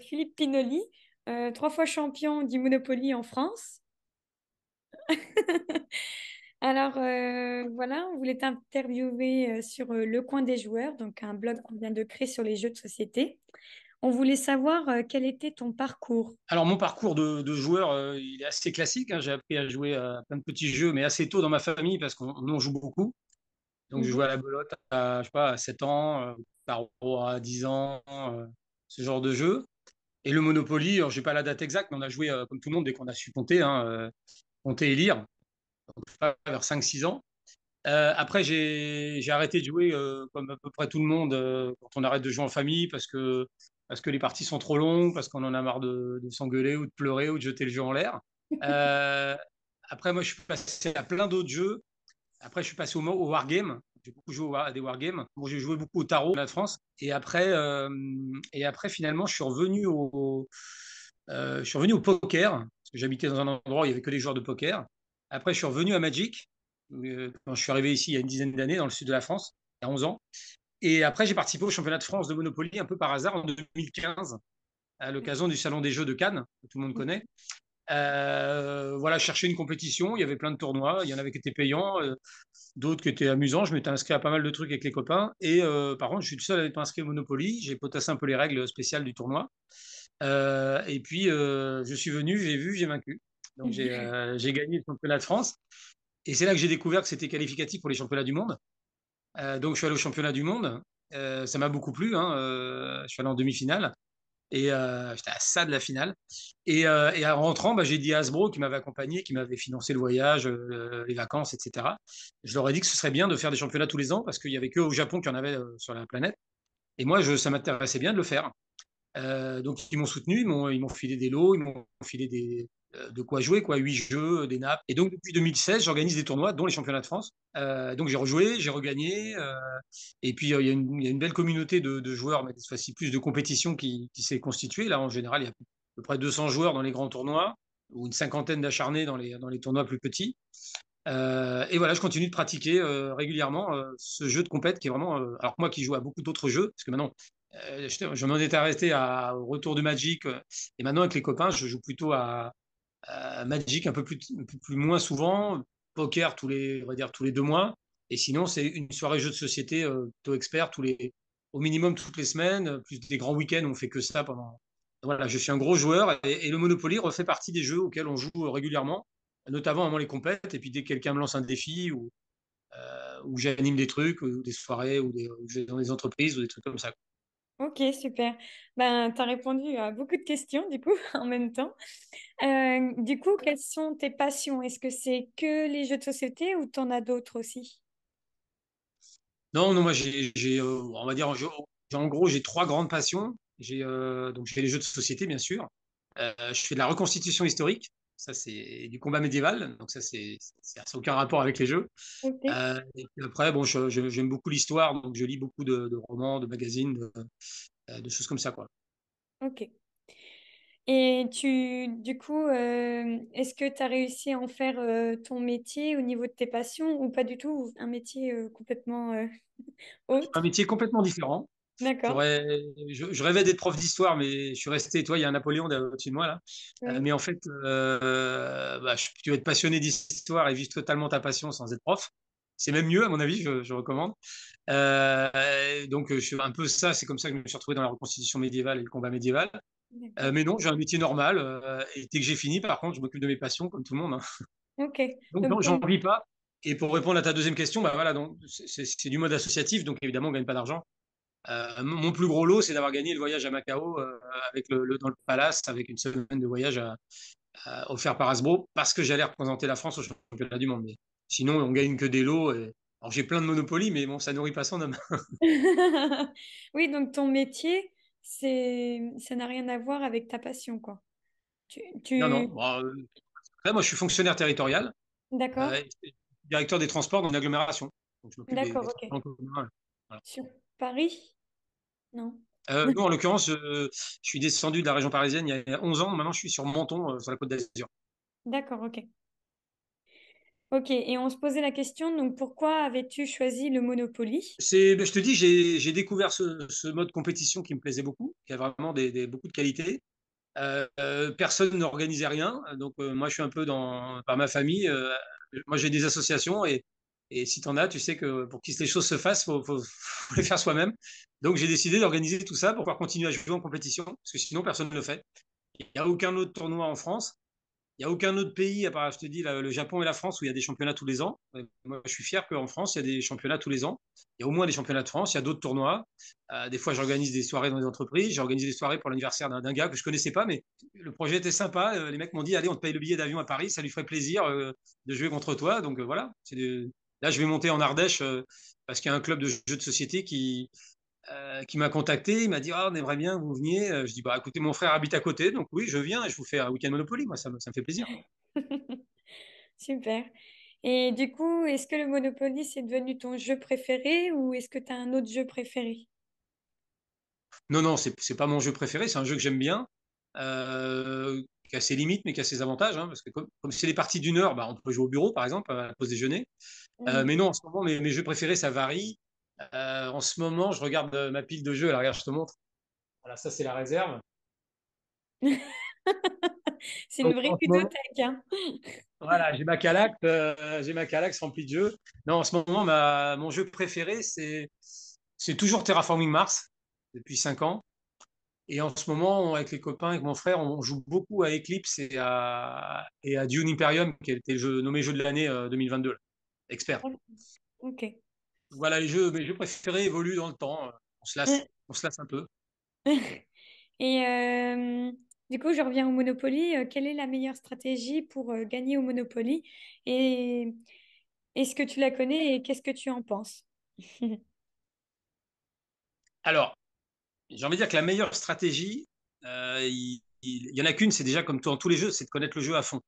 Philippe Pinoli, 3 fois champion du Monopoly en France. Alors voilà, on voulait t'interviewer sur Le Coin des joueurs, donc un blog qu'on vient de créer sur les jeux de société. On voulait savoir quel était ton parcours. Alors, mon parcours de joueur, il est assez classique, hein. J'ai appris à jouer à plein de petits jeux, mais assez tôt dans ma famille parce qu'on nous, on joue beaucoup. Donc, je Mhm. jouais à la belote à, je sais pas, à 7 ans, tarot à 10 ans, ce genre de jeu. Et le Monopoly, alors, j'ai pas la date exacte, mais on a joué comme tout le monde dès qu'on a su compter, hein, compter et lire, je sais pas, vers 5 6 ans. Après, j'ai arrêté de jouer comme à peu près tout le monde quand on arrête de jouer en famille parce que les parties sont trop longues, parce qu'on en a marre de s'engueuler ou de pleurer ou de jeter le jeu en l'air. Euh, Après, moi, je suis passé à plein d'autres jeux. Après, je suis passé au wargame. J'ai beaucoup joué à des wargames. Bon, j'ai joué beaucoup au tarot de la France. Et après, finalement, je suis revenu au poker parce que j'habitais dans un endroit où il y avait que des joueurs de poker. Après, je suis revenu à Magic quand je suis arrivé ici il y a une dizaine d'années dans le sud de la France, il y a 11 ans. Et après, j'ai participé au championnat de France de Monopoly un peu par hasard en 2015 à l'occasion du Salon des Jeux de Cannes, que tout le monde connaît. Voilà, je cherchais une compétition, il y avait plein de tournois, il y en avait qui étaient payants, d'autres qui étaient amusants. Je m'étais inscrit à pas mal de trucs avec les copains. Et par contre, je suis le seul à être inscrit au Monopoly. J'ai potassé un peu les règles spéciales du tournoi. Et puis, je suis venu, j'ai vu, j'ai vaincu. Donc, j'ai gagné le championnat de France. Et c'est là que j'ai découvert que c'était qualificatif pour les championnats du monde. Donc, je suis allé au championnat du monde. Ça m'a beaucoup plu, hein. Je suis allé en demi-finale. Et j'étais à ça de la finale. Et en rentrant, bah, j'ai dit à Hasbro, qui m'avait accompagné, qui m'avait financé le voyage, les vacances, etc. Je leur ai dit que ce serait bien de faire des championnats tous les ans parce qu'il y avait que au Japon qu'il y en avait sur la planète. Et moi, ça m'intéressait bien de le faire. Donc ils m'ont soutenu, ils m'ont filé des lots, ils m'ont filé de quoi jouer, quoi, 8 jeux, des nappes. Et donc depuis 2016, j'organise des tournois, dont les championnats de France. Donc j'ai rejoué, j'ai regagné. Et puis il y a une belle communauté de joueurs, mais cette fois-ci plus de compétition qui s'est constituée. Là, en général, il y a à peu près 200 joueurs dans les grands tournois, ou une cinquantaine d'acharnés dans les tournois plus petits. Et voilà, je continue de pratiquer régulièrement ce jeu de compète qui est vraiment. Alors que moi qui joue à beaucoup d'autres jeux, parce que maintenant, je m'en étais arrêté au retour de Magic, et maintenant avec les copains, je joue plutôt à Magic un peu plus moins souvent, poker on va dire tous les 2 mois, et sinon c'est une soirée jeu de société plutôt expert au minimum toutes les semaines, plus des grands week-ends où on fait que ça pendant. Voilà, je suis un gros joueur et le Monopoly refait partie des jeux auxquels on joue régulièrement, notamment avant les compètes, et puis dès que quelqu'un me lance un défi ou j'anime des trucs, ou des soirées, ou je vais dans des entreprises, ou des trucs comme ça. Ok, super. Ben, tu as répondu à beaucoup de questions, du coup, en même temps. Du coup, quelles sont tes passions? Est-ce que c'est que les jeux de société ou t'en as d'autres aussi? Non, non, moi on va dire, en gros, j'ai 3 grandes passions. Donc, je fais les jeux de société, bien sûr. Je fais de la reconstitution historique. Ça, c'est du combat médiéval. Donc, ça n'a aucun rapport avec les jeux. Ok, Et puis après, bon, j'aime beaucoup l'histoire. Donc, je lis beaucoup de romans, de magazines, de choses comme ça, quoi. ok. Et du coup, est-ce que tu as réussi à en faire ton métier au niveau de tes passions ou pas du tout, ou un métier complètement Un autre? métier complètement différent. D'accord. J'aurais, je rêvais d'être prof d'histoire, mais je suis resté. Toi, il y a un Napoléon au-dessus de moi là. Oui. Mais en fait, bah, tu vas être passionné d'histoire et vivre totalement ta passion sans être prof. C'est même mieux, à mon avis, je recommande. Donc, je suis un peu ça. C'est comme ça que je me suis retrouvé dans la reconstitution médiévale et le combat médiéval. D'accord. Mais non, j'ai un métier normal. Et dès que j'ai fini, par contre, je m'occupe de mes passions comme tout le monde, hein. Ok. Donc, Donc, non, j'en vis pas. Et pour répondre à ta deuxième question, bah voilà, donc c'est du mode associatif, donc évidemment, on gagne pas d'argent. Mon plus gros lot, c'est d'avoir gagné le voyage à Macao avec dans le palace, avec une semaine de voyage offert par Hasbro, parce que j'allais représenter la France au championnat du monde. Mais sinon, on gagne que des lots. Alors, j'ai plein de Monopoly, mais bon, ça nourrit pas son homme. oui, donc ton métier, ça n'a rien à voir avec ta passion, quoi. Tu, Non, non. tu... Bon, après, moi, je suis fonctionnaire territorial, D'accord. et directeur des transports dans une agglomération. Donc, je m'occupe des D'accord, ok. transports en commun. Voilà. Sur Paris? Non. Non, en l'occurrence, je suis descendu de la région parisienne il y a 11 ans. Maintenant, je suis sur Menton, sur la Côte d'Azur. D'accord, ok. Ok, et on se posait la question, donc pourquoi avais-tu choisi le Monopoly? Ben, je te dis, j'ai découvert ce mode compétition qui me plaisait beaucoup, qui a vraiment beaucoup de qualités. Personne n'organisait rien, donc moi je suis un peu par ma famille. Moi j'ai des associations et si tu en as, tu sais que pour que les choses se fassent, faut les faire soi-même. Donc j'ai décidé d'organiser tout ça pour pouvoir continuer à jouer en compétition, parce que sinon personne ne le fait. Il n'y a aucun autre tournoi en France. Il n'y a aucun autre pays, à part, je te dis, le Japon et la France, où il y a des championnats tous les ans. Moi, je suis fier qu'en France, il y a des championnats tous les ans. Il y a au moins des championnats de France, il y a d'autres tournois. Des fois, j'organise des soirées dans des entreprises. J'ai organisé des soirées pour l'anniversaire d'un gars que je connaissais pas, mais le projet était sympa. Les mecs m'ont dit, allez, on te paye le billet d'avion à Paris, ça lui ferait plaisir de jouer contre toi. Donc voilà. Là, je vais monter en Ardèche parce qu'il y a un club de jeux de société qui m'a contacté. Il m'a dit, ah, on aimerait bien que vous veniez. Je dis, bah écoutez, mon frère habite à côté, donc oui, je viens et je vous fais un week-end Monopoly. Moi, ça me fait plaisir. Super. Et du coup, est-ce que le Monopoly, c'est devenu ton jeu préféré ou est-ce que tu as un autre jeu préféré? Non, non, c'est pas mon jeu préféré. C'est un jeu que j'aime bien, qui a ses limites, mais qui a ses avantages. Hein, parce que comme c'est des parties d'une heure, bah, on peut jouer au bureau, par exemple, à la pause déjeuner. Mm. Mais non, en ce moment, mes jeux préférés, ça varie. En ce moment, je regarde ma pile de jeux. Alors, regarde, je te montre. Voilà, ça, c'est la réserve. C'est une Donc, vraie en ce moment, ludothèque, hein. voilà, j'ai ma Calax remplie de jeux. Non, en ce moment, mon jeu préféré, c'est toujours Terraforming Mars, depuis 5 ans. Et en ce moment, avec les copains, avec mon frère, on joue beaucoup à Eclipse et à Dune Imperium, qui a été nommé jeu de l'année 2022, là. Expert. Ok. Voilà, mes jeux préférés évoluent dans le temps. On se lasse un peu. Et du coup, je reviens au Monopoly. Quelle est la meilleure stratégie pour gagner au Monopoly? Et est-ce que tu la connais et qu'est-ce que tu en penses? Alors, j'ai envie de dire que la meilleure stratégie, il y en a qu'une, c'est déjà comme dans tous les jeux, c'est de connaître le jeu à fond.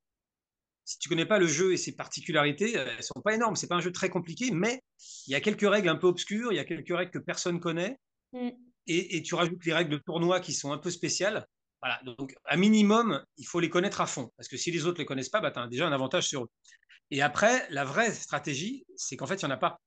Si tu connais pas le jeu et ses particularités, elles sont pas énormes. C'est pas un jeu très compliqué, mais il y a quelques règles un peu obscures, il y a quelques règles que personne connaît. Mm. Et tu rajoutes les règles de tournoi qui sont un peu spéciales. Voilà, donc à minimum, il faut les connaître à fond. Parce que si les autres ne les connaissent pas, bah, tu as déjà un avantage sur eux. Et après, la vraie stratégie, c'est qu'en fait, il n'y en a pas.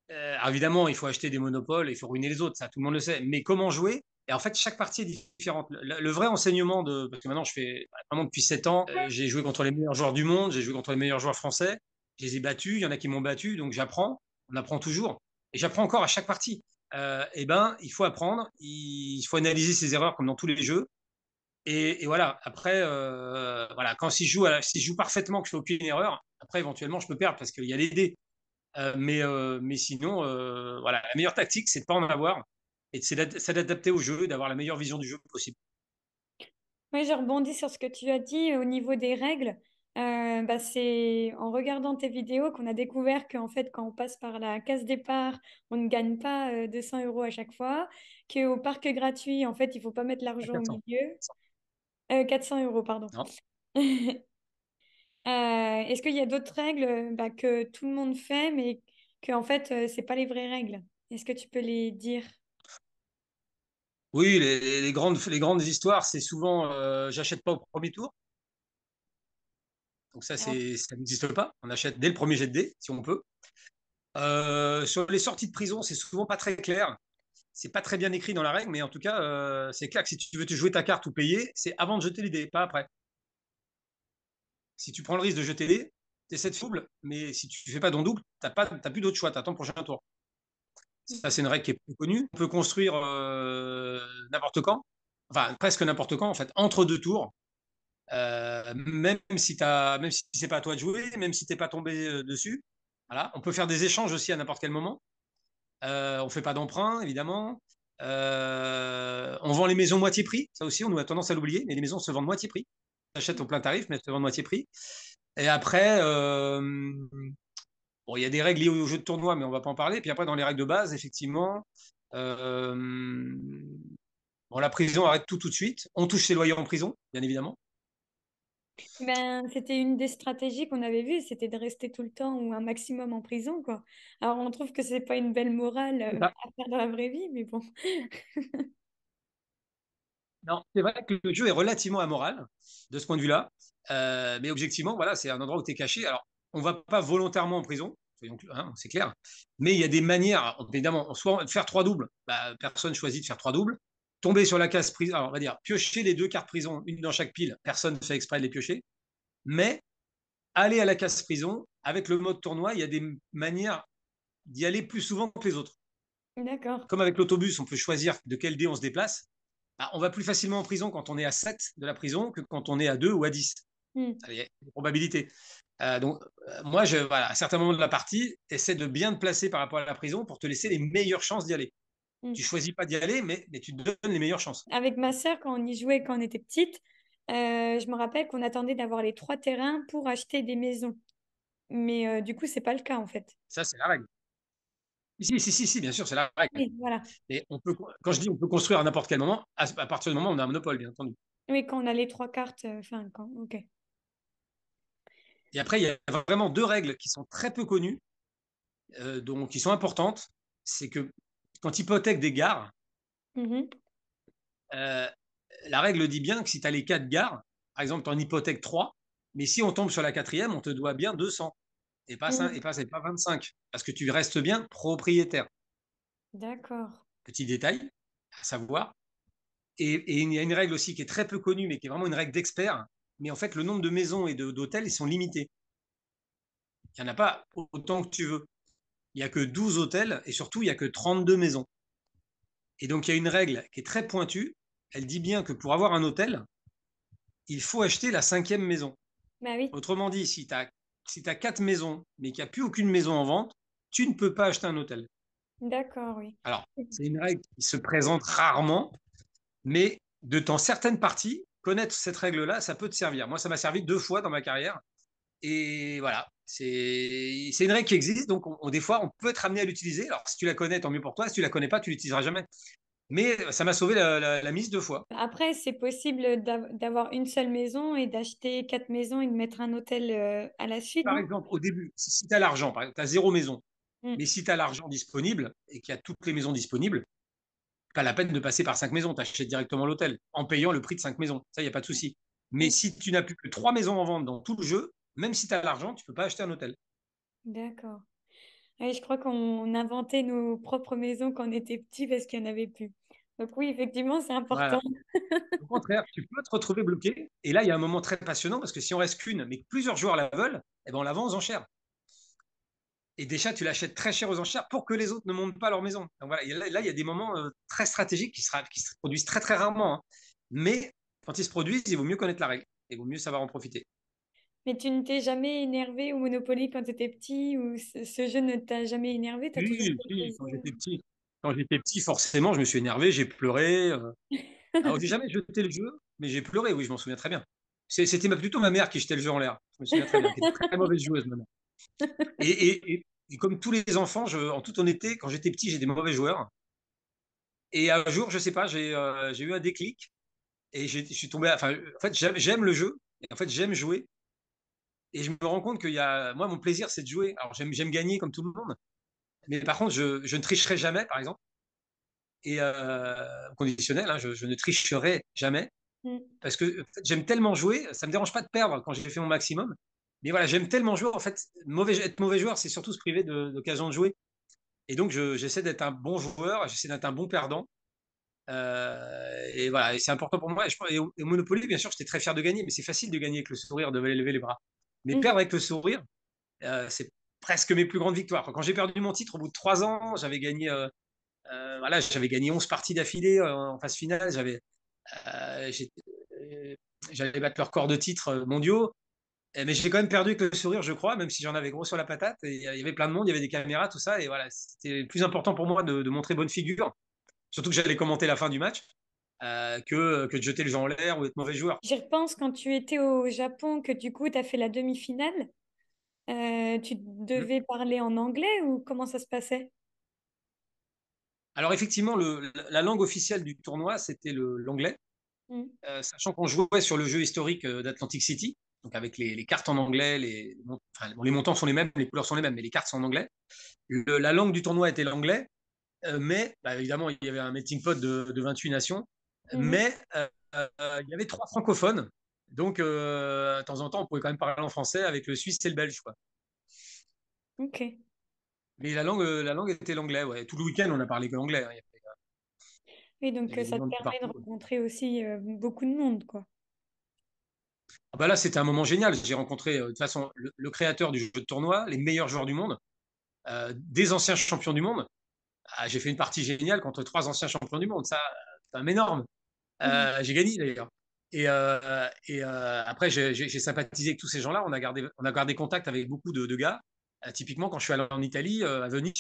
Alors évidemment, il faut acheter des monopoles, il faut ruiner les autres, ça tout le monde le sait. Mais comment jouer? Et en fait, chaque partie est différente. Le vrai enseignement parce que maintenant je fais vraiment depuis 7 ans, j'ai joué contre les meilleurs joueurs du monde, j'ai joué contre les meilleurs joueurs français, je les ai battus, il y en a qui m'ont battu, donc j'apprends, on apprend toujours. Et j'apprends encore à chaque partie. Eh ben, il faut apprendre, il faut analyser ses erreurs comme dans tous les jeux. Et voilà, après, voilà, si je joue parfaitement, que je fais aucune erreur, après éventuellement je peux perdre parce qu'il y a les dés. Mais sinon, voilà, la meilleure tactique, c'est de pas en avoir et c'est d'adapter au jeu, d'avoir la meilleure vision du jeu possible. Oui, je rebondis sur ce que tu as dit au niveau des règles. Bah, c'est en regardant tes vidéos qu'on a découvert qu'en fait, quand on passe par la case départ, on ne gagne pas 200 euros à chaque fois. Qu'au parc gratuit, en fait, il faut pas mettre À l'argent au 400. milieu. 400 euros, pardon. Non. Est-ce qu'il y a d'autres règles bah, que tout le monde fait, mais que en fait, c'est pas les vraies règles? Est-ce que tu peux les dire? Oui, les grandes histoires, c'est souvent j'achète pas au premier tour. Donc Alors, ça n'existe pas. On achète dès le premier jet de dés, si on peut. Sur les sorties de prison, c'est souvent pas très clair. C'est pas très bien écrit dans la règle, mais en tout cas, c'est clair que si tu veux te jouer ta carte ou payer, c'est avant de jeter les dés, pas après. Si tu prends le risque de jeter les dés, tu essaies de double, mais si tu fais pas ton double, t'as plus d'autre choix, t'attends le prochain tour. Ça, c'est une règle qui est plus connue. On peut construire n'importe quand, enfin presque n'importe quand, en fait, entre deux tours. Même si c'est pas à toi de jouer, même si t'es pas tombé dessus. Voilà. On peut faire des échanges aussi à n'importe quel moment. On fait pas d'emprunt, évidemment. On vend les maisons moitié prix. Ça aussi, on a tendance à l'oublier, mais les maisons se vendent moitié prix. On achète au plein tarif, mais elles se vendent moitié prix. Et après, bon, il y a des règles liées au jeu de tournoi, mais on va pas en parler. Puis après, dans les règles de base, effectivement, euh, bon, la prison arrête tout de suite. On touche ses loyers en prison, bien évidemment. ben, c'était une des stratégies qu'on avait vues, c'était de rester tout le temps ou un maximum en prison, quoi. Alors, on trouve que c'est pas une belle morale C'est ça. à faire dans la vraie vie, mais bon. Non, c'est vrai que le jeu est relativement amoral de ce point de vue-là. Mais objectivement, voilà, c'est un endroit où tu es caché. Alors, on ne va pas volontairement en prison, hein, c'est clair, mais il y a des manières, évidemment, soit de faire 3 doubles, bah, personne choisit de faire 3 doubles, tomber sur la case prison, alors on va dire piocher les 2 cartes prison, une dans chaque pile, personne ne fait exprès de les piocher, mais aller à la case prison, avec le mode tournoi, il y a des manières d'y aller plus souvent que les autres. D'accord. Comme avec l'autobus, on peut choisir de quel dé on se déplace, bah, on va plus facilement en prison quand on est à 7 de la prison que quand on est à 2 ou à 10. Mm. Il y a des probabilités. Moi, voilà, à certains moments de la partie, essaie de bien te placer par rapport à la prison pour te laisser les meilleures chances d'y aller. Mm. Tu choisis pas d'y aller, mais tu te donnes les meilleures chances. Avec ma sœur, quand on y jouait quand on était petite, je me rappelle qu'on attendait d'avoir les 3 terrains pour acheter des maisons. Mais du coup, c'est pas le cas en fait. Ça, c'est la règle. Si, bien sûr, c'est la règle. Oui, voilà. Et quand je dis on peut construire à n'importe quel moment, à partir du moment où on a un monopole, bien entendu. Oui, quand on a les 3 cartes, enfin, quand... ok. Et après, il y a vraiment 2 règles qui sont très peu connues, donc qui sont importantes. C'est que quand tu hypothèques des gares, Mhm. euh, la règle dit bien que si tu as les 4 gares, par exemple, tu en hypothèques 3, mais si on tombe sur la quatrième, on te doit bien 200 et pas, 5, Mhm. et pas 25, parce que tu restes bien propriétaire. D'accord. Petit détail à savoir. Et il y a une règle aussi qui est très peu connue, mais qui est vraiment une règle d'expert. Mais en fait, le nombre de maisons et d'hôtels, ils sont limités. Il n'y en a pas autant que tu veux. Il n'y a que 12 hôtels et surtout, il n'y a que 32 maisons. Et donc, il y a une règle qui est très pointue. Elle dit bien que pour avoir un hôtel, il faut acheter la 5e maison. Bah oui. Autrement dit, si tu as 4 maisons, mais qu'il n'y a plus aucune maison en vente, tu ne peux pas acheter un hôtel. D'accord, oui. Alors, c'est une règle qui se présente rarement, mais dans certaines parties, connaître cette règle-là, ça peut te servir. Moi, ça m'a servi 2 fois dans ma carrière. Et voilà, c'est une règle qui existe, donc des fois, on peut être amené à l'utiliser. Alors, si tu la connais, tant mieux pour toi. Si tu la connais pas, tu l'utiliseras jamais. Mais ça m'a sauvé la mise 2 fois. Après, c'est possible d'avoir une seule maison et d'acheter 4 maisons et de mettre un hôtel à la suite, Par non? exemple, au début, si tu as l'argent, par exemple, tu as 0 maison, Mm. mais si tu as l'argent disponible et qu'il y a toutes les maisons disponibles, pas la peine de passer par 5 maisons. Tu achètes directement l'hôtel en payant le prix de 5 maisons. Ça, il n'y a pas de souci. Mais Mm. si tu n'as plus que 3 maisons en vente dans tout le jeu, même si tu as l'argent, tu ne peux pas acheter un hôtel. D'accord. Oui, je crois qu'on inventait nos propres maisons quand on était petit parce qu'il n'y en avait plus. Donc oui, effectivement, c'est important. Voilà. Au contraire, tu peux te retrouver bloqué. Et là, il y a un moment très passionnant parce que si on reste qu'une, mais que plusieurs joueurs la veulent, eh ben on la vend aux enchères. Et déjà, tu l'achètes très cher aux enchères pour que les autres ne montent pas leur maison. Donc voilà, là, il y a des moments très stratégiques qui se produisent très très rarement, hein. Mais quand ils se produisent, il vaut mieux connaître la règle. Il vaut mieux savoir en profiter. Mais tu ne t'es jamais énervé au Monopoly quand tu étais petit ou ce jeu ne t'a jamais énervé? Tu as toujours Si, fait si, plaisir? quand j'étais petit, forcément, je me suis énervé, j'ai pleuré. Alors, j'ai jamais jeté le jeu, mais j'ai pleuré, oui, je m'en souviens très bien. C'était plutôt ma mère qui jetait le jeu en l'air. Je me souviens très bien, qui était très mauvaise joueuse, ma mère. Et comme tous les enfants, en toute honnêteté, quand j'étais petit, j'étais mauvais joueur. Et un jour, je sais pas, j'ai eu un déclic et je suis tombé. Enfin, en fait, j'aime le jeu. Et en fait, j'aime jouer. Et je me rends compte moi, mon plaisir, c'est de jouer. Alors, j'aime gagner comme tout le monde. Mais par contre, je ne tricherai jamais, par exemple. Et conditionnel, hein, je ne tricherai jamais. Mm. Parce que en fait, j'aime tellement jouer, ça me dérange pas de perdre quand j'ai fait mon maximum. Mais voilà, j'aime tellement jouer. En fait, être mauvais joueur, c'est surtout se priver d'occasion de jouer. Et donc, j'essaie d'être un bon joueur, j'essaie d'être un bon perdant. Et voilà, et c'est important pour moi. Et au Monopoly, bien sûr, j'étais très fier de gagner, mais c'est facile de gagner avec le sourire, de lever les bras. Mais Mm. perdre avec le sourire, c'est presque mes plus grandes victoires. Quand j'ai perdu mon titre au bout de 3 ans, voilà, j'avais gagné 11 parties d'affilée en phase finale. Euh, J'allais battre leur record de titres mondiaux. Mais j'ai quand même perdu avec le sourire, je crois, même si j'en avais gros sur la patate. Et il y avait plein de monde, il y avait des caméras, tout ça. Et voilà, c'était plus important pour moi de montrer bonne figure. Surtout que j'allais commenter la fin du match que de jeter le jeu en l'air ou être mauvais joueur. J'y repense quand tu étais au Japon, que du coup, tu as fait la demi-finale. Tu Mm. devais parler en anglais ou comment ça se passait? Alors effectivement, la langue officielle du tournoi, c'était l'anglais, Mm. sachant qu'on jouait sur le jeu historique d'Atlantic City, donc avec les cartes en anglais, enfin, bon, les montants sont les mêmes, les couleurs sont les mêmes, mais les cartes sont en anglais. La langue du tournoi était l'anglais, mais bah, évidemment, il y avait un melting pot de 28 nations, Mhm. mais il y avait 3 francophones, donc de temps en temps, on pouvait quand même parler en français avec le suisse et le belge, quoi. Ok. Mais la langue était l'anglais, ouais. Tout le week-end, on a parlé que l'anglais, hein. Oui, Il donc y avait des ça te gens de permet de partout. rencontrer aussi beaucoup de monde, quoi. Ah bah là, c'était un moment génial. J'ai rencontré, de toute façon, le créateur du jeu de tournoi, les meilleurs joueurs du monde, des anciens champions du monde. Ah, j'ai fait une partie géniale contre trois anciens champions du monde. Ça, c'est un énorme. J'ai gagné d'ailleurs. Après, j'ai sympathisé avec tous ces gens-là. On a gardé contact avec beaucoup de gars. Typiquement, quand je suis allé en Italie, à Venise,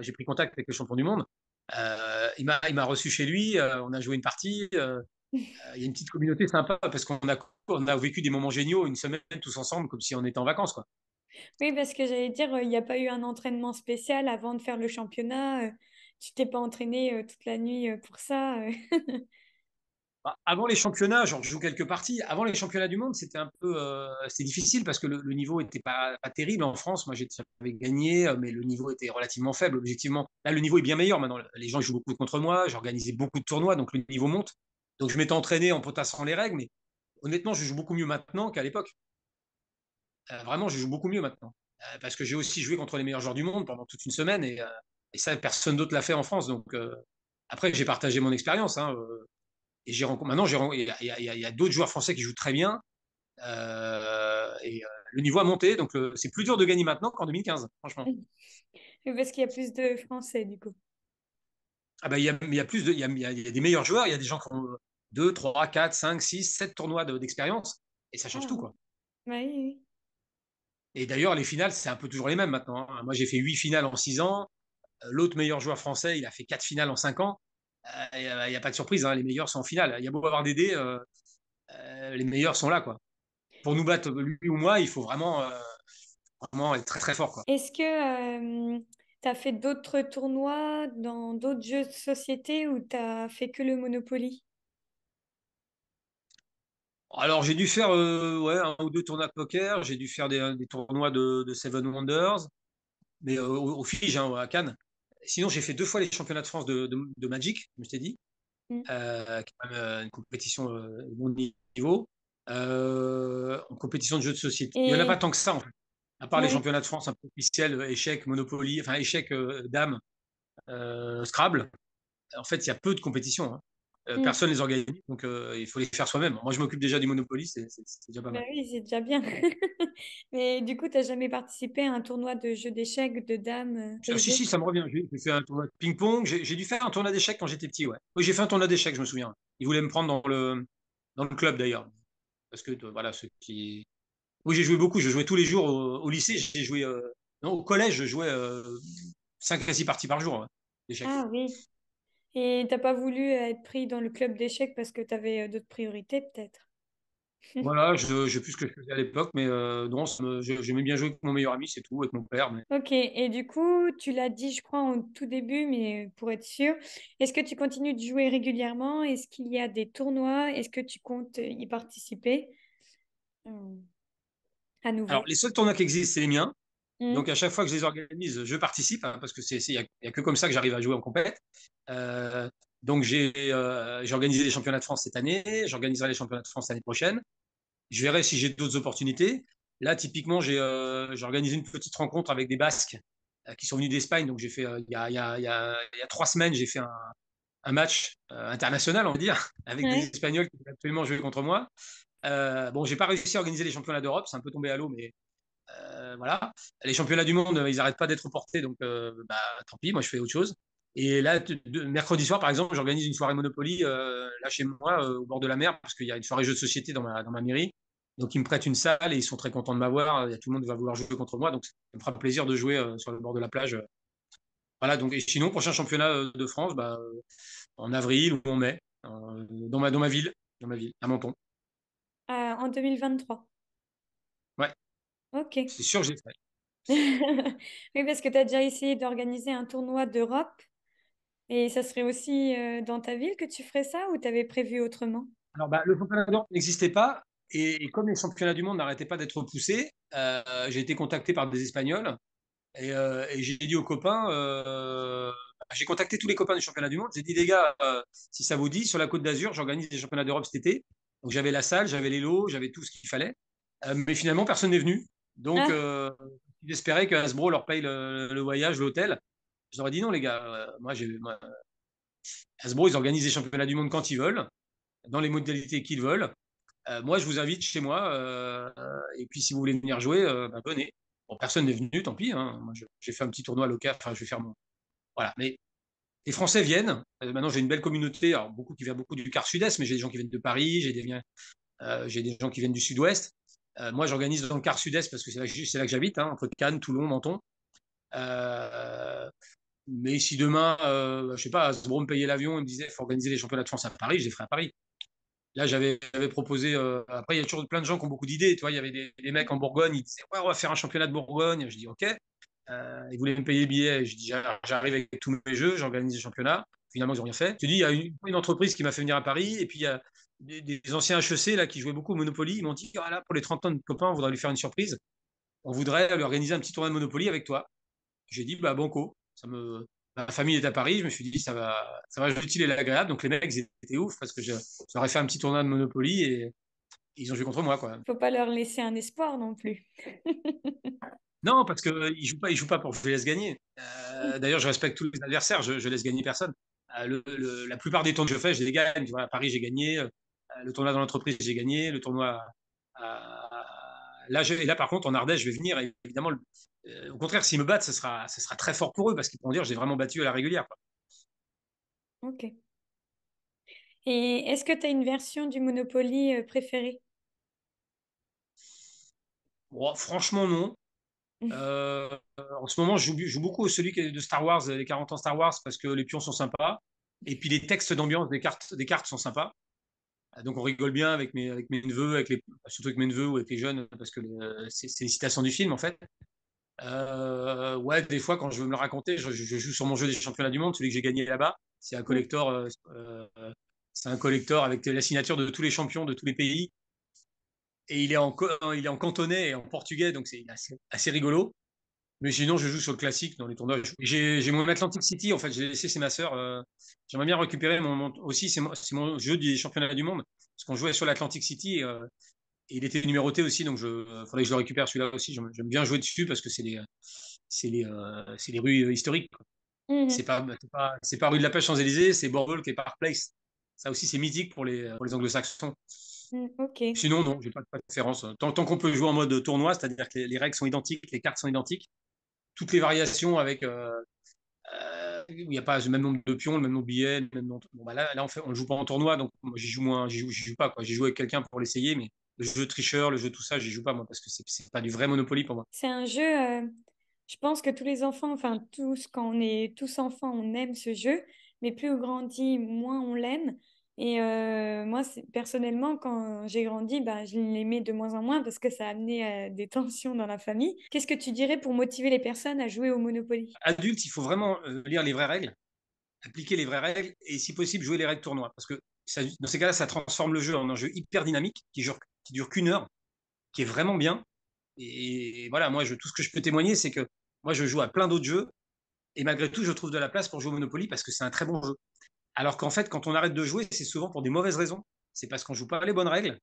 j'ai pris contact avec le champion du monde. Il m'a reçu chez lui. On a joué une partie. Il y a une petite communauté sympa parce on a vécu des moments géniaux, une semaine tous ensemble, comme si on était en vacances, quoi. Oui, parce que j'allais dire, il n'y a pas eu un entraînement spécial avant de faire le championnat. Tu t'es pas entraîné toute la nuit pour ça. Bah, avant les championnats, genre, je joue quelques parties. Avant les championnats du monde, c'était difficile parce que le niveau était pas terrible en France. Moi, j'avais gagné, mais le niveau était relativement faible, objectivement. Là, le niveau est bien meilleur maintenant. Les gens jouent beaucoup contre moi. J'ai organisé beaucoup de tournois, donc le niveau monte. Donc, je m'étais entraîné en potassant les règles, mais honnêtement, je joue beaucoup mieux maintenant qu'à l'époque. Vraiment, je joue beaucoup mieux maintenant. Parce que j'ai aussi joué contre les meilleurs joueurs du monde pendant toute une semaine et ça, personne d'autre l'a fait en France. Donc, après, j'ai partagé mon expérience, hein. Et maintenant, il y a d'autres joueurs français qui jouent très bien. Le niveau a monté, donc c'est plus dur de gagner maintenant qu'en 2015, franchement. Oui, parce qu'il y a plus de Français, du coup. Ah bah, il y a plus de, il y a des meilleurs joueurs, il y a des gens qui ont 2, 3, 4, 5, 6, 7 tournois d'expérience, et ça change Ah tout, oui, quoi. bah oui, oui. Et d'ailleurs, les finales, c'est un peu toujours les mêmes maintenant, hein. Moi, j'ai fait 8 finales en 6 ans. L'autre meilleur joueur français, il a fait 4 finales en 5 ans. Il n'y a pas de surprise, hein, les meilleurs sont en finale. Il y a beau avoir des dés, les meilleurs sont là, quoi. Pour nous battre, lui ou moi, il faut vraiment être très très fort, quoi. Est-ce que tu as fait d'autres tournois dans d'autres jeux de société ou tu as fait que le Monopoly? Alors, j'ai dû faire ouais, un ou deux tournois de poker, j'ai dû faire des tournois de Seven Wonders, mais au Fige, hein, à Cannes. Sinon, j'ai fait 2 fois les championnats de France de Magic, comme je t'ai dit, Mm. qui est quand même une compétition de bon niveau. En compétition de jeux de société. Il n'y en a pas Et tant que ça, en fait. À part les oui. championnats de France un peu officiels, échecs, Monopoly, enfin échecs, dames, Scrabble. En fait, il y a peu de compétitions, hein. Mm. Personne ne les organise, donc il faut les faire soi-même. Moi, je m'occupe déjà du Monopoly, c'est déjà pas Bah mal. oui, c'est déjà bien. Mais du coup, tu n'as jamais participé à un tournoi de jeux d'échecs, de dames, Ah, si, posées? si, ça me revient. J'ai fait un tournoi de ping-pong. J'ai dû faire un tournoi d'échecs quand j'étais petit, ouais. Oui, j'ai fait un tournoi d'échecs, je me souviens. Ils voulaient me prendre dans le club, d'ailleurs. Parce que, voilà, ceux qui. Oui, j'ai joué beaucoup. Je jouais tous les jours au lycée. J'ai joué. Non, au collège, je jouais 5 à 6 parties par jour, ouais, d'échecs. Ah oui. Et t'as pas voulu être pris dans le club d'échecs parce que tu avais d'autres priorités, peut-être? Voilà, je sais plus ce que je faisais à l'époque, mais non, j'aimais bien jouer avec mon meilleur ami, c'est tout, avec mon père. Mais... Ok, et du coup, tu l'as dit, je crois, au tout début, mais pour être sûr, est-ce que tu continues de jouer régulièrement? Est-ce qu'il y a des tournois? Est-ce que tu comptes y participer euh, à Alors, nouveau? les seuls tournois qui existent, c'est les miens. Donc, Hmm. à chaque fois que je les organise, je participe, hein, parce que y a que comme ça que j'arrive à jouer en compète. Euh, donc, j'ai organisé les championnats de France cette année. J'organiserai les championnats de France l'année prochaine. Je verrai si j'ai d'autres opportunités. Là, typiquement, j'ai organisé une petite rencontre avec des Basques qui sont venus d'Espagne. Donc, j'ai fait, il y a 3 semaines, j'ai fait un match international, on va dire, avec des Ouais. Espagnols qui voulaient absolument jouer contre moi. Bon, j'ai pas réussi à organiser les championnats d'Europe, c'est un peu tombé à l'eau, mais voilà. Les championnats du monde, ils n'arrêtent pas d'être reportés, donc bah, tant pis, moi je fais autre chose. Et là, mercredi soir, par exemple, j'organise une soirée Monopoly là chez moi, au bord de la mer, parce qu'il y a une soirée jeux de société dans ma mairie. Donc ils me prêtent une salle et ils sont très contents de m'avoir. Il y a tout le monde qui va vouloir jouer contre moi, donc ça me fera plaisir de jouer sur le bord de la plage. Voilà, donc et sinon, prochain championnat de France, bah, en avril ou en mai, dans ma ville, à Menton. En 2023. Ouais, Ok. c'est sûr que j'ai fait. Oui, parce que tu as déjà essayé d'organiser un tournoi d'Europe et ça serait aussi dans ta ville que tu ferais ça ou tu avais prévu autrement? Alors, bah, le championnat d'Europe n'existait pas. Et comme les championnats du monde n'arrêtaient pas d'être repoussés, j'ai été contacté par des Espagnols. Et j'ai dit aux copains, j'ai contacté tous les copains du championnat du monde. J'ai dit, les gars, si ça vous dit, sur la Côte d'Azur, j'organise des championnats d'Europe cet été. Donc j'avais la salle, j'avais les lots, j'avais tout ce qu'il fallait. Mais finalement, personne n'est venu. Donc, Ah, J'espérais que Hasbro leur paye le voyage, l'hôtel. Je leur ai dit non, les gars. Hasbro, ils organisent les championnats du monde quand ils veulent, dans les modalités qu'ils veulent. Moi, je vous invite chez moi. Et puis, si vous voulez venir jouer, bah, venez. Bon, personne n'est venu, tant pis. Hein. Moi, j'ai fait un petit tournoi local. Enfin, je vais faire mon. Voilà. Mais les Français viennent. Maintenant, j'ai une belle communauté. Alors, beaucoup qui vient beaucoup du quart sud-est, mais j'ai des gens qui viennent de Paris, j'ai des gens qui viennent du sud-ouest. Moi, j'organise dans le quart sud-est parce que c'est là que j'habite, hein, entre Cannes, Toulon, Menton. Euh, mais si demain, je sais pas, Hasbro me payait l'avion et me disait il faut organiser les championnats de France à Paris, je les ferai à Paris. Là, j'avais proposé. Après, il y a toujours plein de gens qui ont beaucoup d'idées. Tu vois, il y avait des mecs en Bourgogne, ils disaient ouais, on va faire un championnat de Bourgogne. Je dis ok. Ils voulaient me payer le billet. Je dis j'arrive avec tous mes jeux, j'organise les championnats. Finalement, ils n'ont rien fait. Je te dis, il y a une entreprise qui m'a fait venir à Paris et puis il y a des anciens HEC là, qui jouaient beaucoup au Monopoly. Ils m'ont dit ah, là, pour les 30 ans de copains, on voudrait lui faire une surprise. On voudrait lui organiser un petit tournoi de Monopoly avec toi. J'ai dit bah banco. Ma famille est à Paris, je me suis dit ça va l'utile et l'agréable. Donc les mecs ils étaient ouf parce que je leur ai fait un petit tournoi de Monopoly et ils ont joué contre moi quoi. Faut pas leur laisser un espoir non plus. Non parce que ils jouent pas pour que je les laisse gagner. D'ailleurs je respecte tous les adversaires, je laisse gagner personne. La plupart des tournois que je fais, je les gagne. Tu vois, à Paris j'ai gagné, le tournoi dans l'entreprise j'ai gagné, le tournoi et là par contre en Ardèche je vais venir et évidemment au contraire s'ils me battent ce sera très fort pour eux parce qu'ils pourront dire j'ai vraiment battu à la régulière quoi. Ok. Et est-ce que tu as une version du Monopoly préférée? Bon, franchement non. Euh, En ce moment, je joue beaucoup celui qui est de Star Wars, les 40 ans Star Wars, parce que les pions sont sympas. Et puis les textes d'ambiance des cartes sont sympas. Donc on rigole bien avec mes neveux, surtout avec mes neveux ou avec les jeunes, parce que c'est les citations du film en fait. Ouais, des fois quand je veux me le raconter, je joue sur mon jeu des championnats du monde, celui que j'ai gagné là-bas. C'est un Mm. collector, c'est un collector avec la signature de tous les champions de tous les pays. Et il est en cantonais et en portugais, donc c'est assez rigolo. Mais sinon, je joue sur le classique dans les tournois. J'ai mon Atlantic City, en fait, j'ai laissé, c'est ma sœur. J'aimerais bien récupérer aussi, c'est mon jeu des championnats du monde. Parce qu'on jouait sur l'Atlantic City et il était numéroté aussi, donc faudrait que je le récupère celui-là aussi. J'aime bien jouer dessus parce que c'est les rues historiques, quoi. C'est Mhm. pas, c'est pas rue de la Pêche Champs-Élysées, c'est Bordeaux qui est Park Place. Ça aussi, c'est mythique pour les anglo-saxons. Mm, ok. Sinon, non, j'ai pas de préférence. Tant qu'on peut jouer en mode tournoi, c'est-à-dire que les règles sont identiques, les cartes sont identiques, toutes les variations avec où il n'y a pas le même nombre de pions, le même nombre de billets, le même nombre. Bon, bah là on ne joue pas en tournoi, donc moi, j'y joue moins, j'y joue pas quoi. J'y joue avec quelqu'un pour l'essayer, mais le jeu tricheur, le jeu tout ça, j'y joue pas moi parce que c'est pas du vrai Monopoly pour moi. C'est un jeu, je pense que tous les enfants, enfin tous, quand on est tous enfants, on aime ce jeu, mais plus on grandit, moins on l'aime. Et moi, personnellement, quand j'ai grandi, bah, je l'aimais de moins en moins parce que ça a amené des tensions dans la famille. Qu'est-ce que tu dirais pour motiver les personnes à jouer au Monopoly? Adulte, il faut vraiment lire les vraies règles, appliquer les vraies règles et si possible jouer les règles tournoi parce que dans ces cas-là, ça transforme le jeu en un jeu hyper dynamique qui dure qu'une heure, qui est vraiment bien. Et voilà, moi, tout ce que je peux témoigner, c'est que moi, je joue à plein d'autres jeux et malgré tout, je trouve de la place pour jouer au Monopoly parce que c'est un très bon jeu. Alors qu'en fait, quand on arrête de jouer, c'est souvent pour des mauvaises raisons. C'est parce qu'on joue pas les bonnes règles.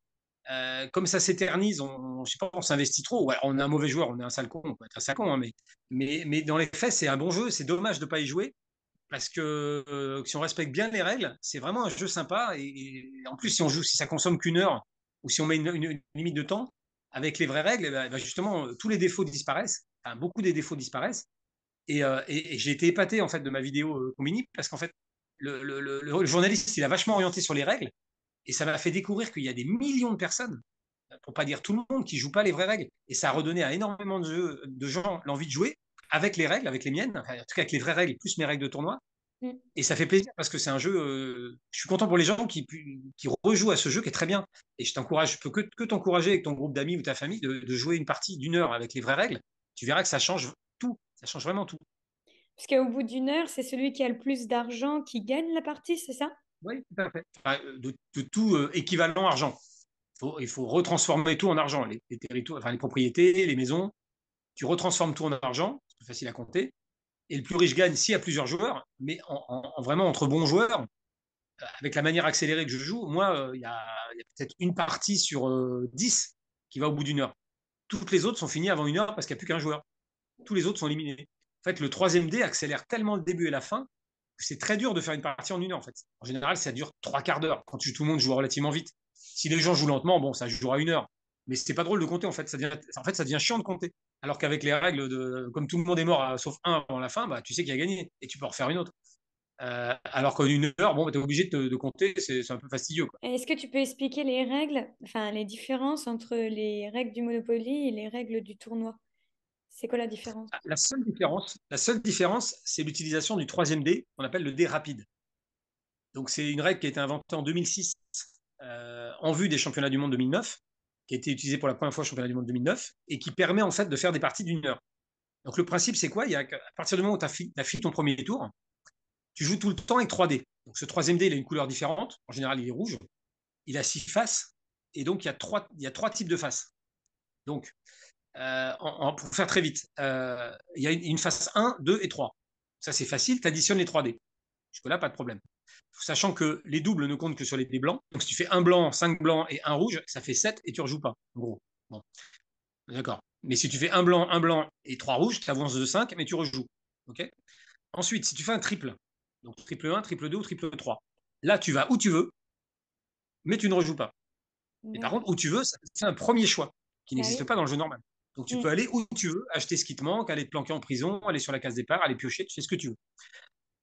Comme ça s'éternise, je sais pas, on s'investit trop. Ouais, on est un mauvais joueur, on est un sale con, on peut être un sale con, hein, mais dans les faits, c'est un bon jeu. C'est dommage de pas y jouer parce que si on respecte bien les règles, c'est vraiment un jeu sympa. Et en plus, si on joue, si ça consomme qu'une heure ou si on met une limite de temps avec les vraies règles, justement, tous les défauts disparaissent. Enfin, beaucoup des défauts disparaissent. Et j'ai été épaté en fait de ma vidéo Combini parce qu'en fait le journaliste il a vachement orienté sur les règles et ça m'a fait découvrir qu'il y a des millions de personnes, pour pas dire tout le monde, qui jouent pas les vraies règles et ça a redonné à énormément de gens l'envie de jouer avec les règles, avec les miennes, enfin, en tout cas avec les vraies règles plus mes règles de tournoi. Mm. Et ça fait plaisir parce que c'est un jeu. Je suis content pour les gens qui rejouent à ce jeu qui est très bien. Et je peux que t'encourager avec ton groupe d'amis ou ta famille de jouer une partie d'une heure avec les vraies règles. Tu verras que ça change tout. Ça change vraiment tout. Parce qu'au bout d'une heure, c'est celui qui a le plus d'argent qui gagne la partie, c'est ça? Oui, tout à fait. Enfin, de tout équivalent argent. Il faut retransformer tout en argent. Les territoires, enfin, les propriétés, les maisons, tu retransformes tout en argent, c'est plus facile à compter. Et le plus riche gagne s'il y a plusieurs joueurs, mais vraiment entre bons joueurs, avec la manière accélérée que je joue, moi, il y a peut-être une partie sur 10 qui va au bout d'une heure. Toutes les autres sont finies avant une heure parce qu'il n'y a plus qu'un joueur. tous les autres sont éliminés. En fait, le troisième dé accélère tellement le début et la fin que c'est très dur de faire une partie en 1 heure. En fait, en général, ça dure 3 quarts d'heure. Quand tout le monde joue relativement vite. Si les gens jouent lentement, bon, ça jouera 1 heure. Mais c'était pas drôle de compter. Ça devient chiant de compter. Alors qu'avec les règles comme tout le monde est mort sauf un avant la fin, bah, tu sais qui a gagné et tu peux en refaire une autre. Alors qu'en 1 heure, bon, bah, tu es obligé de compter, c'est un peu fastidieux, quoi. Et est-ce que tu peux expliquer les règles, enfin les différences entre les règles du Monopoly et les règles du tournoi? C'est quoi la différence? La seule différence, c'est l'utilisation du troisième dé, qu'on appelle le dé rapide. Donc c'est une règle qui a été inventée en 2006 en vue des championnats du monde 2009, qui a été utilisée pour la première fois au championnat du monde 2009, et qui permet en fait de faire des parties d'1 heure. Donc le principe, c'est quoi? À partir du moment où tu as fait ton premier tour, tu joues tout le temps avec 3 dés. Donc ce troisième dé, il a une couleur différente. En général, il est rouge. Il a 6 faces. Et donc, il y a trois types de faces. Donc, pour faire très vite, il y a une face 1, 2 et 3. Ça, c'est facile. Tu additionnes les 3 dés. Jusque-là, pas de problème. Sachant que les doubles ne comptent que sur les dés blancs. Donc, si tu fais un blanc, 5 blancs et un rouge, ça fait 7 et tu ne rejoues pas, en gros. Bon, d'accord. Mais si tu fais un blanc et 3 rouges, tu avances de 5, mais tu rejoues. OK. Ensuite, si tu fais un triple, donc triple 1, triple 2 ou triple 3, là, tu vas où tu veux, mais tu ne rejoues pas. Et par contre, D'accord. où tu veux, c'est un premier choix qui Ah n'existe oui. pas dans le jeu normal. Donc, tu Mm. peux aller où tu veux, acheter ce qui te manque, aller te planquer en prison, aller sur la case départ, aller piocher, tu fais ce que tu veux.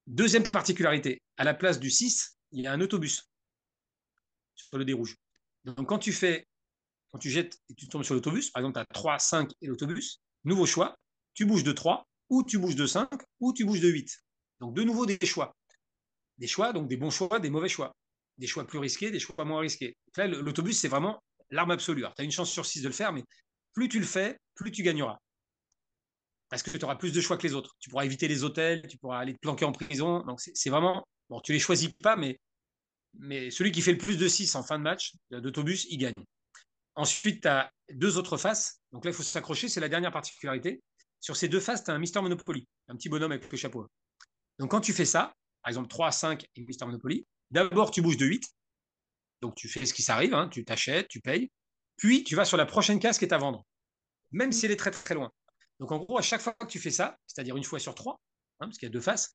Deuxième particularité, à la place du 6, il y a un autobus sur le dé rouge. Donc, quand tu jettes et tu tombes sur l'autobus, par exemple, tu as 3, 5 et l'autobus, nouveau choix, tu bouges de 3, ou tu bouges de 5, ou tu bouges de 8. Donc, de nouveau, des choix. Des choix, donc des bons choix, des mauvais choix. Des choix plus risqués, des choix moins risqués. Donc là, l'autobus, c'est vraiment l'arme absolue. Tu as une chance sur 6 de le faire, mais plus tu le fais, plus tu gagneras. Parce que tu auras plus de choix que les autres. Tu pourras éviter les hôtels, tu pourras aller te planquer en prison. Donc c'est vraiment. Bon, tu les choisis pas, mais celui qui fait le plus de 6 en fin de match d'autobus, il gagne. Ensuite, tu as deux autres faces. Donc là, il faut s'accrocher, c'est la dernière particularité. Sur ces deux faces, tu as un Mister Monopoly, un petit bonhomme avec le chapeau. Donc quand tu fais ça, par exemple 3, 5 et Mister Monopoly, d'abord tu bouges de 8, donc tu fais ce qui s'arrive, hein, tu t'achètes, tu payes, puis tu vas sur la prochaine case qui est à vendre, même si elle est très très loin. Donc en gros, à chaque fois que tu fais ça, c'est-à-dire une fois sur 3, hein, parce qu'il y a deux faces,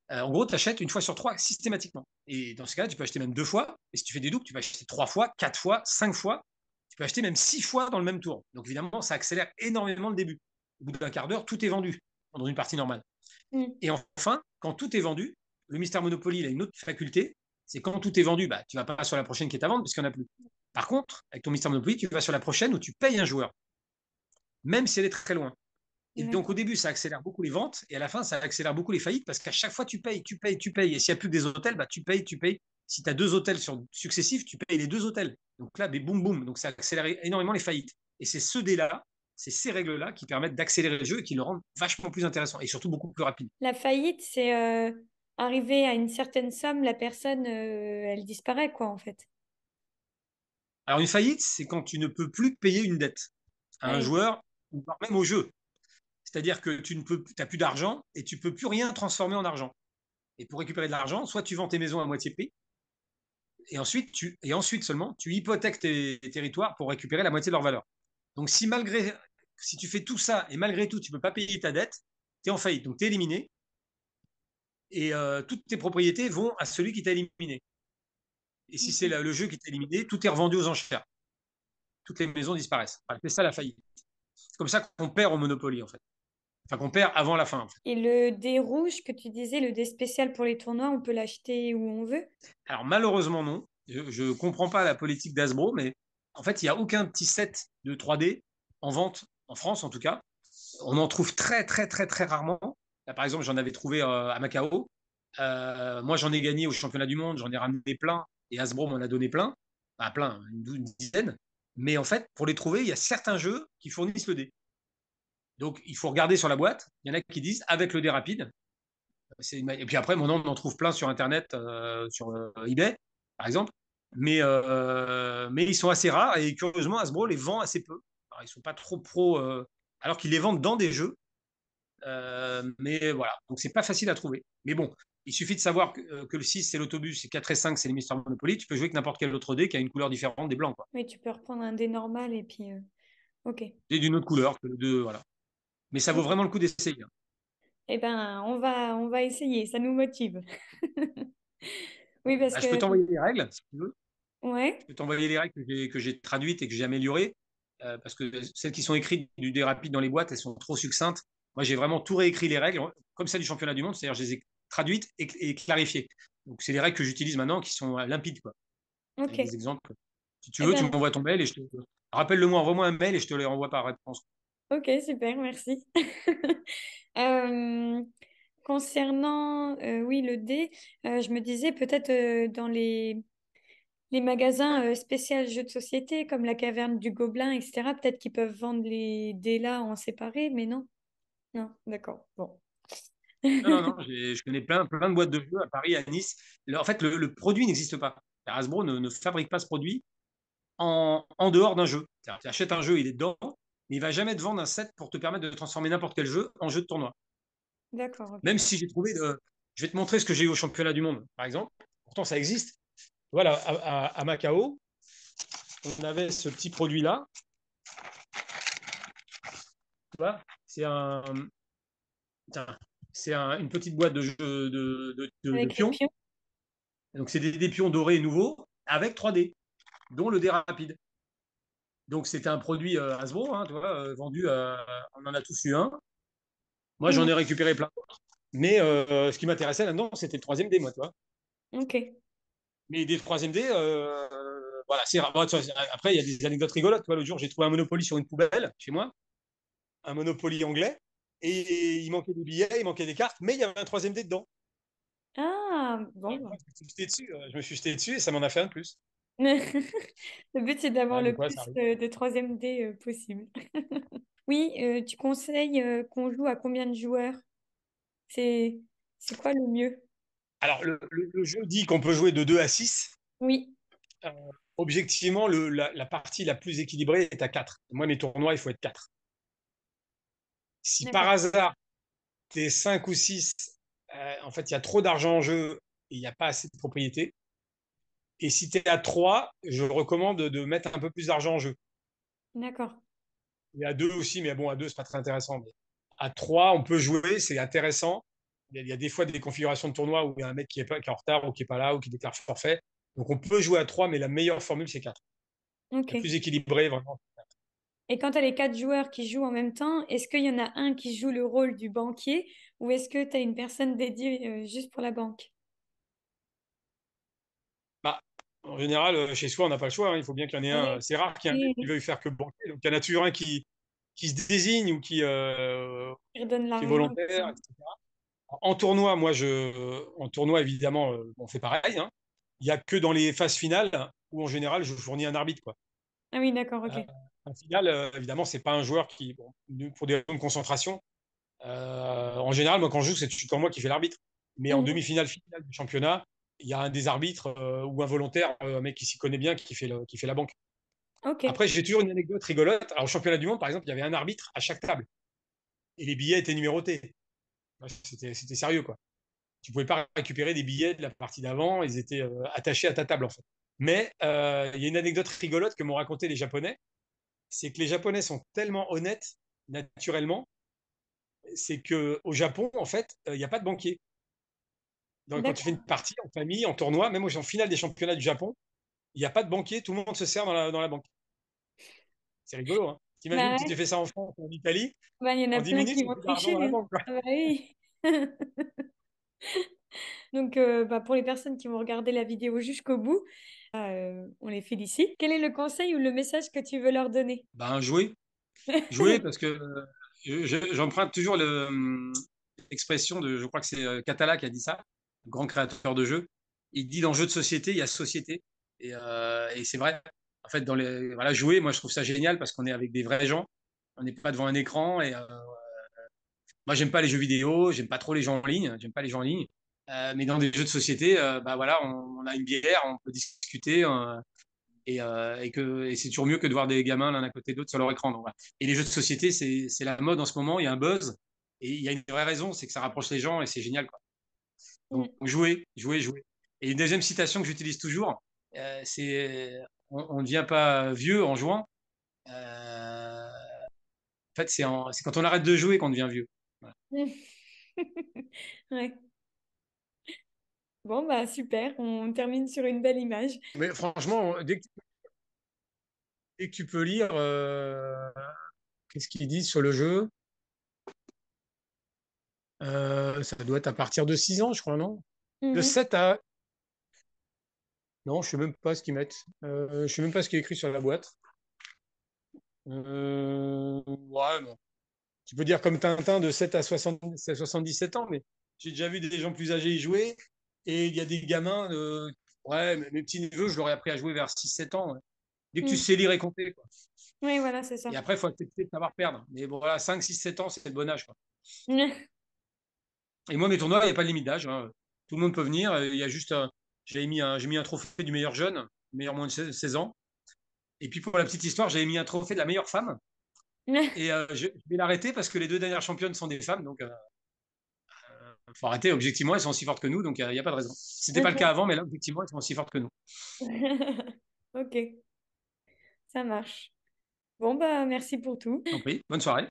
en gros, tu achètes une fois sur 3 systématiquement. Et dans ce cas-là, tu peux acheter même 2 fois, et si tu fais des doubles, tu peux acheter 3 fois, 4 fois, 5 fois, tu peux acheter même 6 fois dans le même tour. Donc évidemment, ça accélère énormément le début. Au bout d'un quart d'heure, tout est vendu pendant une partie normale. Mm. Et enfin, quand tout est vendu, le Mister Monopoly il a une autre faculté, c'est quand tout est vendu, bah, tu ne vas pas sur la prochaine qui est à vendre puisqu'il n'y en a plus. Par contre, avec ton Mister Monopoly, tu vas sur la prochaine où tu payes un joueur, même si elle est très loin. Et donc au D'accord. début, ça accélère beaucoup les ventes, et à la fin, ça accélère beaucoup les faillites, parce qu'à chaque fois, tu payes, tu payes, tu payes. Et s'il n'y a plus que des hôtels, bah, tu payes, tu payes. Si tu as 2 hôtels successifs, tu payes les 2 hôtels. Donc là, boum, boum. Donc ça accélère énormément les faillites. Et c'est ce dé-là, c'est ces règles-là qui permettent d'accélérer le jeu et qui le rendent vachement plus intéressant, et surtout beaucoup plus rapide. La faillite, c'est arriver à une certaine somme, la personne, elle disparaît, quoi, en fait. Alors une faillite, c'est quand tu ne peux plus payer une dette à Ah un oui. joueur ou même au jeu. C'est-à-dire que tu n'as plus d'argent et tu ne peux plus rien transformer en argent. Et pour récupérer de l'argent, soit tu vends tes maisons à moitié prix, et ensuite seulement, tu hypothèques tes territoires pour récupérer la moitié de leur valeur. Donc si tu fais tout ça et malgré tout, tu ne peux pas payer ta dette, tu es en faillite. Donc tu es éliminé et toutes tes propriétés vont à celui qui t'a éliminé. Et si c'est Ok. le jeu qui t'a éliminé, tout est revendu aux enchères. Toutes les maisons disparaissent. Voilà, c'est ça la faillite. C'est comme ça qu'on perd au Monopoly, en fait. Enfin, qu'on perd avant la fin, en fait. Et le dé rouge que tu disais, le dé spécial pour les tournois, on peut l'acheter où on veut? Alors, malheureusement, non. Je ne comprends pas la politique d'Hasbro, mais en fait, il n'y a aucun petit set de 3D en vente, en France en tout cas. On en trouve très, très, très, très rarement. Là, par exemple, j'en avais trouvé à Macao. Moi, j'en ai gagné au championnat du monde, j'en ai ramené plein, et Hasbro m'en a donné plein. Pas plein, une dizaine. Mais en fait, pour les trouver, il y a certains jeux qui fournissent le dé. Donc, il faut regarder sur la boîte. Il y en a qui disent avec le dé rapide. Et puis après, on en trouve plein sur Internet, sur eBay, par exemple. Mais ils sont assez rares et curieusement, Hasbro les vend assez peu. Alors, ils ne sont pas trop pro, alors qu'ils les vendent dans des jeux. Mais voilà, donc c'est pas facile à trouver. Mais bon, il suffit de savoir que le 6 c'est l'autobus, et 4 et 5 c'est les Mister Monopoly. Tu peux jouer avec n'importe quel autre dé qui a une couleur différente des blancs, quoi. Oui, tu peux reprendre un dé normal et puis... Ok. Des d'une autre couleur que le 2, voilà. Mais ça vaut vraiment le coup d'essayer. Eh ben, on va essayer, ça nous motive. Oui, parce Bah, je peux que, t'envoyer les règles, si tu veux. Je ouais, peux t'envoyer les règles que j'ai traduites et que j'ai améliorées. Parce que celles qui sont écrites du dé rapide dans les boîtes, elles sont trop succinctes. Moi, j'ai vraiment tout réécrit les règles, comme celles du championnat du monde, c'est-à-dire je les ai traduites et clarifiées. Donc, c'est les règles que j'utilise maintenant qui sont limpides, quoi, ok. avec des exemples. Si tu Eh veux, tu ben, m'envoies ton mail et je te. Rappelle-le-moi, envoie-moi un mail et je te les renvoie par réponse. ok, super, merci. Euh, concernant, oui, le dé, je me disais peut-être dans les magasins spéciaux jeux de société, comme la caverne du Gobelin, etc., peut-être qu'ils peuvent vendre les dés là en séparé, mais non. Non, d'accord. Bon. Non, non, non, je connais plein de boîtes de jeux à Paris, à Nice. En fait, le produit n'existe pas. Hasbro ne fabrique pas ce produit en dehors d'un jeu. Tu achètes un jeu, il est dedans, mais il va jamais te vendre un set pour te permettre de transformer n'importe quel jeu en jeu de tournoi. D'accord, ok. Même si j'ai trouvé je vais te montrer ce que j'ai eu au championnat du monde, par exemple. Pourtant, ça existe. Voilà, à Macao, on avait ce petit produit-là. Tu vois, une petite boîte de jeux de Avec les pions. pions? Donc, c'est des pions dorés nouveaux avec 3D, dont le dé rapide. Donc, c'était un produit Hasbro, hein, tu vois, vendu. On en a tous eu un. Moi, j'en Mhm. ai récupéré plein. Mais ce qui m'intéressait là-dedans, c'était le troisième dé, moi, tu vois. Ok. Mais des troisième dé, voilà, c'est rare. Bon, après, il y a des anecdotes rigolotes. Tu vois, l'autre jour, j'ai trouvé un Monopoly sur une poubelle chez moi, un Monopoly anglais, et il manquait des billets, il manquait des cartes, mais il y avait un troisième dé dedans. Ah, Alors, bon. moi, je me suis jeté dessus et ça m'en a fait un de plus. Le but, c'est d'avoir Ouais, le donc, ouais, ça plus arrive. de troisième dé possible. Oui, tu conseilles qu'on joue à combien de joueurs? C'est, c'est quoi le mieux? Alors, le jeu dit qu'on peut jouer de 2 à 6. Oui, Euh, objectivement, la partie la plus équilibrée est à 4. Moi, mes tournois, il faut être 4. Si par d'accord. hasard, tu es 5 ou 6, en fait, il y a trop d'argent en jeu et il n'y a pas assez de propriété. Et si tu es à 3, je recommande de mettre un peu plus d'argent en jeu. D'accord. Et à 2 aussi, mais bon, à 2, c'est pas très intéressant. Mais à 3, on peut jouer, c'est intéressant. Il y a des fois des configurations de tournoi où il y a un mec qui est en retard ou qui est pas là ou qui déclare forfait. Donc on peut jouer à 3, mais la meilleure formule, c'est 4. Ok. La plus équilibrée, vraiment. Et quand tu as les quatre joueurs qui jouent en même temps, est-ce qu'il y en a un qui joue le rôle du banquier ou est-ce que tu as une personne dédiée juste pour la banque? Bah, en général, chez soi, on n'a pas le choix, hein. Il faut bien qu'il y en ait un. Oui, C'est rare qu'il y ait un mec qui oui, veuille faire que banquier. Donc il y en a toujours un qui se désigne ou il redonne qui est l'argent, volontaire, etc. etc. En tournoi, en tournoi, évidemment, on fait pareil, hein. Il n'y a que dans les phases finales où, en général, je fournis un arbitre, quoi. Ah oui, d'accord, Euh, ok. en finale, évidemment, c'est pas un joueur qui, bon, pour des raisons de concentration, en général, moi, quand je joue, c'est toujours moi qui fais l'arbitre. Mais en Mhm. demi-finale, finale du championnat, il y a un des arbitres ou un volontaire, un mec qui s'y connaît bien, qui fait la banque. Ok, Après, j'ai toujours une anecdote rigolote. Alors, au championnat du monde, par exemple, il y avait un arbitre à chaque table et les billets étaient numérotés. C'était sérieux, quoi. Tu pouvais pas récupérer des billets de la partie d'avant, ils étaient attachés à ta table, en fait. Mais il y a une anecdote rigolote que m'ont raconté les Japonais, c'est que les Japonais sont tellement honnêtes naturellement, c'est que au Japon, en fait, il n'y a pas de banquier. Donc, quand tu fais d'accord. une partie en famille, en tournoi, même en finale des championnats du Japon, il n'y a pas de banquier, tout le monde se sert dans la banque. C'est rigolo, hein. T'imagines Bah, si tu ouais. fais ça en France ou en Italie, Bah, il y en a en 10 plein minutes, qui il n'y a vont plus d'argent dans tricher, la hein. banque, quoi. Ah bah oui. Donc, bah, pour les personnes qui vont regarder la vidéo jusqu'au bout, on les félicite. Quel est le conseil ou le message que tu veux leur donner? Ben, jouer parce que j'emprunte toujours l'expression de, je crois que c'est Catala qui a dit ça, le grand créateur de jeux. Il dit dans jeu de société, il y a société. Et c'est vrai. En fait, voilà, jouer, moi je trouve ça génial parce qu'on est avec des vrais gens. On n'est pas devant un écran. Et moi, j'aime pas les jeux vidéo, j'aime pas trop les gens en ligne, j'aime pas les gens en ligne. Mais dans des jeux de société, bah voilà, on a une bière, on peut discuter. Et c'est toujours mieux que de voir des gamins l'un à côté de l'autre sur leur écran. Donc, voilà. Et les jeux de société, c'est la mode en ce moment. Il y a un buzz et il y a une vraie raison, c'est que ça rapproche les gens et c'est génial, quoi. Donc Mm. jouer. Et une deuxième citation que j'utilise toujours, c'est on ne devient pas vieux en jouant, euh, En fait, c'est quand on arrête de jouer qu'on devient vieux. Voilà. Ouais. Bon, bah super, on termine sur une belle image. Mais franchement, dès que tu peux lire, qu'est-ce qu'ils disent sur le jeu? Ça doit être à partir de 6 ans, je crois, non? De Mhm. 7 à... Non, je sais même pas ce qu'ils mettent. Je sais même pas ce qui est écrit sur la boîte. Ouais, bon. Tu peux dire comme Tintin de 7 à 60, 77 ans, mais j'ai déjà vu des gens plus âgés y jouer. Et il y a des gamins, ouais, mes petits-neveux, je leur ai appris à jouer vers 6 7 ans. Ouais. Dès que tu Mhm. sais lire et compter, quoi. Oui, voilà, c'est ça. Et après, il faut accepter de savoir perdre. Mais bon, voilà, 5 6 7 ans, c'est le bon âge, quoi. Et moi, mes tournois, il n'y a pas de limite d'âge, hein. Tout le monde peut venir. Il y a juste, j'ai mis un trophée du meilleur jeune, meilleur moins de 16 ans. Et puis pour la petite histoire, j'avais mis un trophée de la meilleure femme. Et je vais l'arrêter parce que les deux dernières championnes sont des femmes. Donc, faut arrêter. Objectivement, elles sont aussi fortes que nous. Donc, il n'y a pas de raison. C'était pas le cas avant, mais là, objectivement, elles sont aussi fortes que nous. Ok, ça marche. Bon, bah merci pour tout. Donc, oui, bonne soirée.